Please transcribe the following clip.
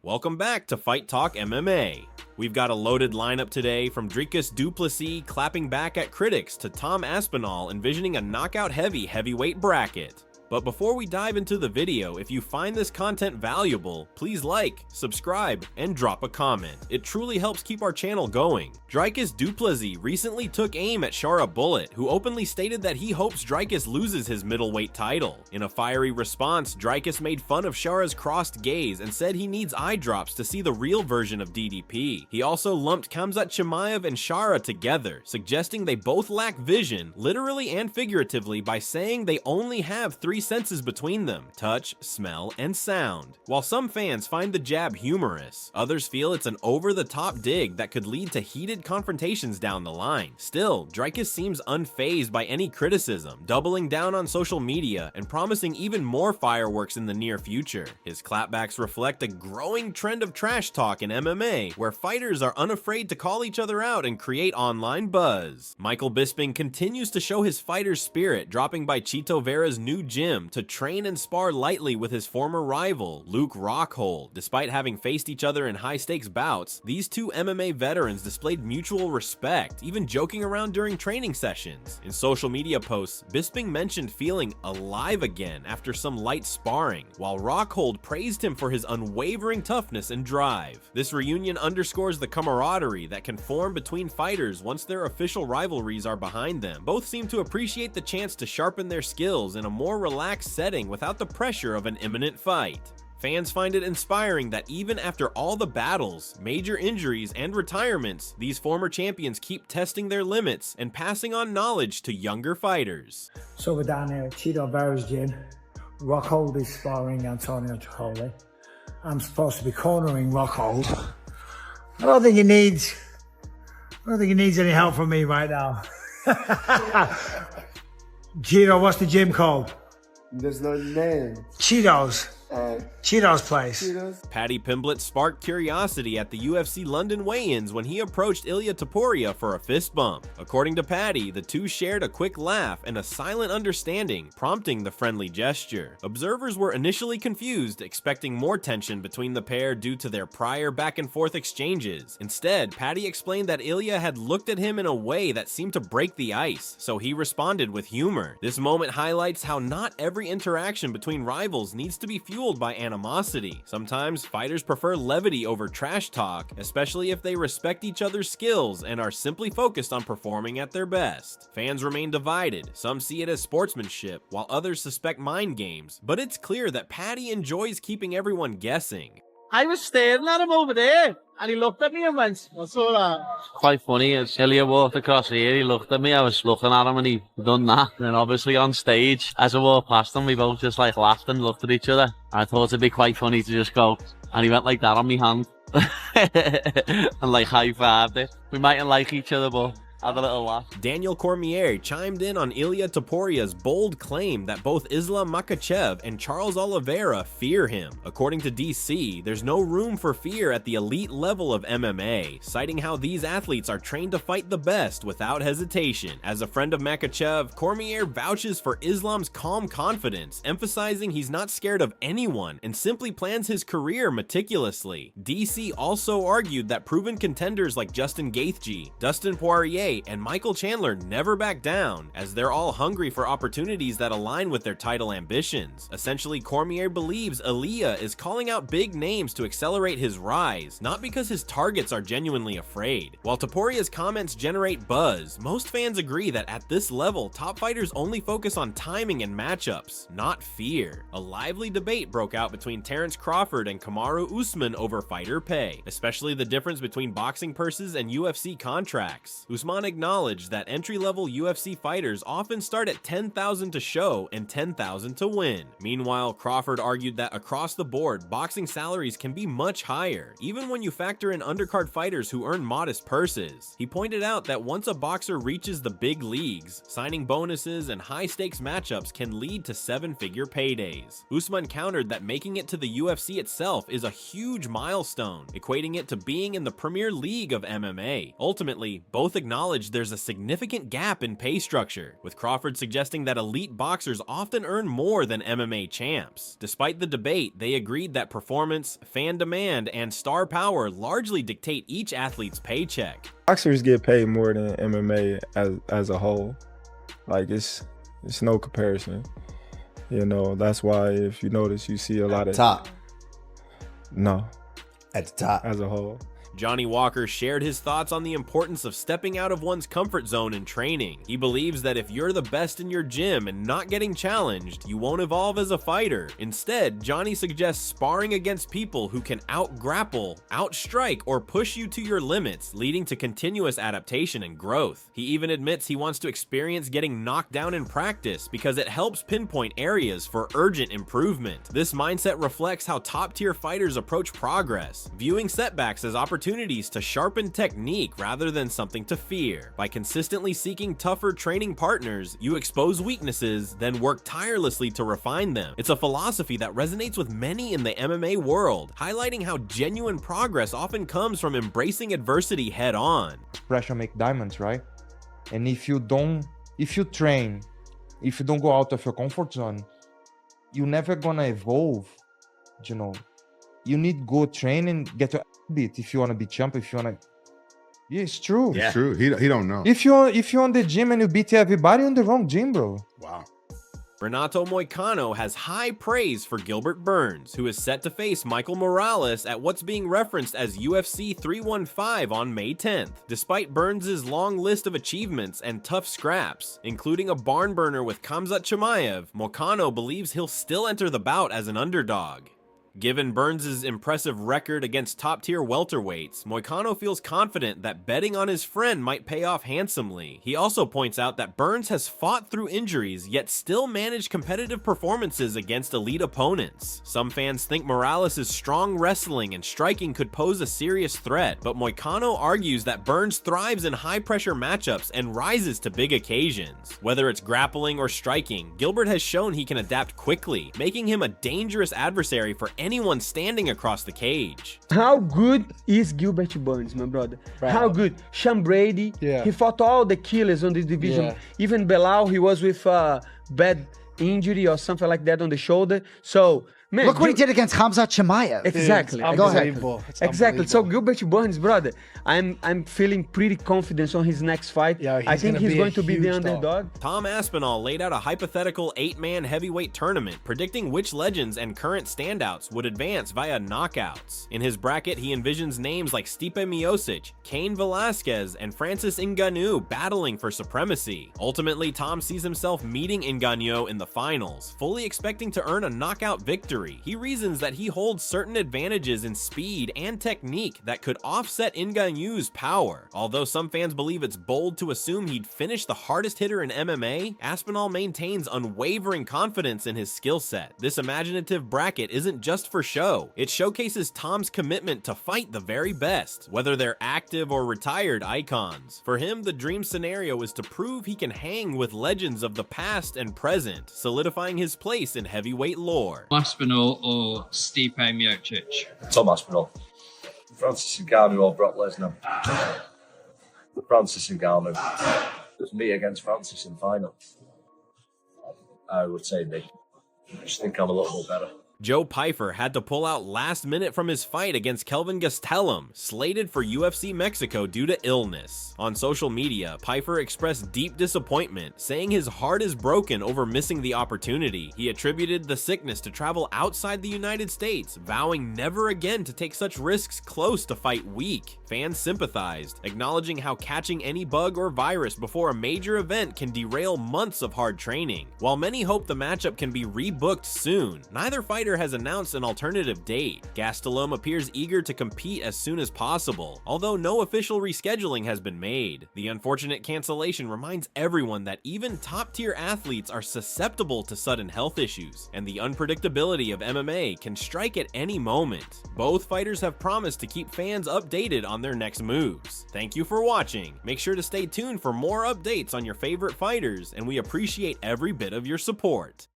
Welcome back to Fight Talk MMA. We've got a loaded lineup today, from Dricus Duplessis clapping back at critics to Tom Aspinall envisioning a knockout-heavy heavyweight bracket. But before we dive into the video, if you find this content valuable, please like, subscribe, and drop a comment. It truly helps keep our channel going. Dricus Duplessis recently took aim at Shara Bullet, who openly stated that he hopes Dricus loses his middleweight title. In a fiery response, Dricus made fun of Shara's crossed gaze and said he needs eye drops to see the real version of DDP. He also lumped Khamzat Shara and Shara together, suggesting they both lack vision, literally and figuratively, by saying they only have three senses between them: touch, smell, and sound. While some fans find the jab humorous, others feel it's an over-the-top dig that could lead to heated confrontations down the line. Still, Dricus seems unfazed by any criticism, doubling down on social media and promising even more fireworks in the near future. His clapbacks reflect a growing trend of trash talk in MMA, where fighters are unafraid to call each other out and create online buzz. Michael Bisping continues to show his fighter's spirit, dropping by Chito Vera's new gym to train and spar lightly with his former rival, Luke Rockhold. Despite having faced each other in high-stakes bouts, these two MMA veterans displayed mutual respect, even joking around during training sessions. In social media posts, Bisping mentioned feeling alive again after some light sparring, while Rockhold praised him for his unwavering toughness and drive. This reunion underscores the camaraderie that can form between fighters once their official rivalries are behind them. Both seem to appreciate the chance to sharpen their skills in a more relaxed setting without the pressure of an imminent fight. Fans find it inspiring that even after all the battles, major injuries, and retirements, these former champions keep testing their limits and passing on knowledge to younger fighters. So we're down here at Chito Vera's gym. Rockhold is sparring Antonio Tricoli. I'm supposed to be cornering Rockhold. I don't think he needs any help from me right now. Chito, what's the gym called? There's no name. Cheetos. Cheetos place. Cheetos. Paddy Pimblett sparked curiosity at the UFC London weigh-ins when he approached Ilia Topuria for a fist bump. According to Paddy, the two shared a quick laugh and a silent understanding, prompting the friendly gesture. Observers were initially confused, expecting more tension between the pair due to their prior back-and-forth exchanges. Instead, Paddy explained that Ilia had looked at him in a way that seemed to break the ice, so he responded with humor. This moment highlights how not every interaction between rivals needs to be fueled by animosity. Sometimes fighters prefer levity over trash talk, especially if they respect each other's skills and are simply focused on performing at their best. Fans remain divided. Some see it as sportsmanship, while others suspect mind games, but it's clear that Paddy enjoys keeping everyone guessing. I was staring at him over there, and he looked at me and went, "What's all that?" Quite funny. As Ilia walked across here, he looked at me. I was looking at him, and he done that. And then obviously on stage, as I walked past him, we both just like laughed and looked at each other. I thought it'd be quite funny to just go, and he went like that on me hand, and like high-fived it. We mightn't like each other, but have a little laugh. Daniel Cormier chimed in on Ilia Topuria's bold claim that both Islam Makhachev and Charles Oliveira fear him. According to DC, there's no room for fear at the elite level of MMA, citing how these athletes are trained to fight the best without hesitation. As a friend of Makhachev, Cormier vouches for Islam's calm confidence, emphasizing he's not scared of anyone and simply plans his career meticulously. DC also argued that proven contenders like Justin Gaethje, Dustin Poirier, and Michael Chandler never back down, as they're all hungry for opportunities that align with their title ambitions. Essentially, Cormier believes Ilia is calling out big names to accelerate his rise, not because his targets are genuinely afraid. While Topuria's comments generate buzz, most fans agree that at this level, top fighters only focus on timing and matchups, not fear. A lively debate broke out between Terence Crawford and Kamaru Usman over fighter pay, especially the difference between boxing purses and UFC contracts. Usman acknowledged that entry-level UFC fighters often start at $10,000 to show and $10,000 to win. Meanwhile, Crawford argued that across the board, boxing salaries can be much higher, even when you factor in undercard fighters who earn modest purses. He pointed out that once a boxer reaches the big leagues, signing bonuses and high-stakes matchups can lead to seven-figure paydays. Usman countered that making it to the UFC itself is a huge milestone, equating it to being in the Premier League of MMA. Ultimately, both acknowledged acknowledged there's a significant gap in pay structure, with Crawford suggesting that elite boxers often earn more than MMA champs. Despite the debate, they agreed that performance, fan demand, and star power largely dictate each athlete's paycheck. Boxers get paid more than MMA as a whole. Like, it's no comparison. You know, that's why if you notice, you see a lot of top. No. At the top. As a whole. Johnny Walker shared his thoughts on the importance of stepping out of one's comfort zone in training. He believes that if you're the best in your gym and not getting challenged, you won't evolve as a fighter. Instead, Johnny suggests sparring against people who can out-grapple, out-strike, or push you to your limits, leading to continuous adaptation and growth. He even admits he wants to experience getting knocked down in practice because it helps pinpoint areas for urgent improvement. This mindset reflects how top-tier fighters approach progress, viewing setbacks as opportunities to sharpen technique rather than something to fear. By consistently seeking tougher training partners, you expose weaknesses, then work tirelessly to refine them. It's a philosophy that resonates with many in the MMA world, highlighting how genuine progress often comes from embracing adversity head on. Pressure make diamonds, right? And if you don't go out of your comfort zone, you're never gonna evolve, you know. You need good training, get your beat if you want to be champ, if you want to... Yeah, it's true. It's true. He don't know. If you're on the gym and you beat everybody, you're on the wrong gym, bro. Wow. Renato Moicano has high praise for Gilbert Burns, who is set to face Michael Morales at what's being referenced as UFC 315 on May 10th. Despite Burns' long list of achievements and tough scraps, including a barn burner with Khamzat Shara, Moicano believes he'll still enter the bout as an underdog. Given Burns' impressive record against top-tier welterweights, Moicano feels confident that betting on his friend might pay off handsomely. He also points out that Burns has fought through injuries, yet still managed competitive performances against elite opponents. Some fans think Morales' strong wrestling and striking could pose a serious threat, but Moicano argues that Burns thrives in high-pressure matchups and rises to big occasions. Whether it's grappling or striking, Gilbert has shown he can adapt quickly, making him a dangerous adversary for anyone standing across the cage. How good is Gilbert Burns, my brother? Right. How good? Sean Brady, he fought all the killers on this division. Yeah. Even Belal, he was with bad injury or something like that on the shoulder. So, man, Look what he did against Khamzat Shara. Exactly. It's Go ahead. unbelievable. It's Exactly. So unbelievable. Gilbert Burns, brother, I'm feeling pretty confident on his next fight. Yeah, I think he's going to be the huge dog. underdog. Tom Aspinall laid out a hypothetical 8-man heavyweight tournament, predicting which legends and current standouts would advance via knockouts. In his bracket, he envisions names like Stipe Miocic, Cain Velasquez, and Francis Ngannou battling for supremacy. Ultimately, Tom sees himself meeting Ngannou in the finals, fully expecting to earn a knockout victory. He reasons that he holds certain advantages in speed and technique that could offset Ngannou's power. Although some fans believe it's bold to assume he'd finish the hardest hitter in MMA, Aspinall maintains unwavering confidence in his skill set. This imaginative bracket isn't just for show. It showcases Tom's commitment to fight the very best, whether they're active or retired icons. For him, the dream scenario is to prove he can hang with legends of the past and present, solidifying his place in heavyweight lore. Aspinall or Stipe Miocic? Tom Aspinall. Francis Ngannou or Brock Lesnar? Francis Ngannou. It's me against Francis in final. I would say me. I just think I'm a little bit better. Joe Pyfer had to pull out last minute from his fight against Kelvin Gastelum, slated for UFC Mexico due to illness. On social media, Pyfer expressed deep disappointment, saying his heart is broken over missing the opportunity. He attributed the sickness to travel outside the United States, vowing never again to take such risks close to fight weak. Fans sympathized, acknowledging how catching any bug or virus before a major event can derail months of hard training. While many hope the matchup can be rebooked soon, neither fighter has announced an alternative date. Gastelum appears eager to compete as soon as possible, although no official rescheduling has been made. The unfortunate cancellation reminds everyone that even top-tier athletes are susceptible to sudden health issues, and the unpredictability of MMA can strike at any moment. Both fighters have promised to keep fans updated on their next moves. Thank you for watching. Make sure to stay tuned for more updates on your favorite fighters, and we appreciate every bit of your support.